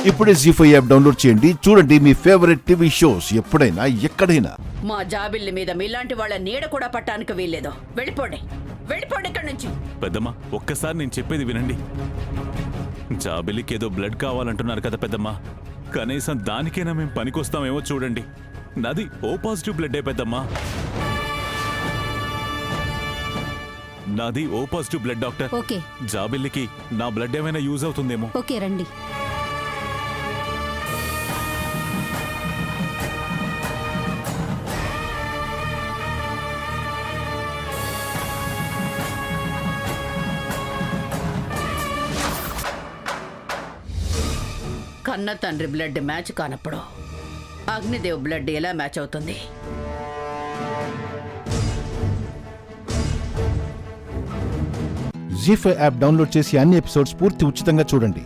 ఇప్పుడే జీ5 app download చేయండి. చూడండి మీ ఫేవరెట్ టీవీ షోస్ ఎప్పుడైనా ఎక్కడైనా. మా జాబిల్లి మీద మీలాంటి వాళ్ళ నీడ కూడా పట్టానికి వీల్లేదు. వెళ్ళిపోండి, వెళ్ళిపోండి ఇక్కడి నుంచి. పెద్దమ్మ, ఒక్కసారి నేను చెప్పేది వినండి. జాబిలికి ఏదో బ్లడ్ కావాలంటున్నారు కదా పెద్దమ్మ, కనీసం దానికైనా మేము పనికొస్తామేమో చూడండి. నాది ఓ పాజిటివ్ బ్లడ్డే పెద్దమ్మ. నాది O positive blood doctor. Okay, జాబిల్లికి నా బ్లడ్ ఏమైనా యూజ్ అవుతుందేమో. ఓకే రండి. కన్న తండ్రి బ్లడ్ మ్యాచ్ కానప్పుడు అగ్నిదేవ్ బ్లడ్ ఎలా మ్యాచ్ అవుతుంది? జీ5 యాప్ డౌన్లోడ్ చేసి అన్ని ఎపిసోడ్స్ పూర్తి ఉచితంగా చూడండి.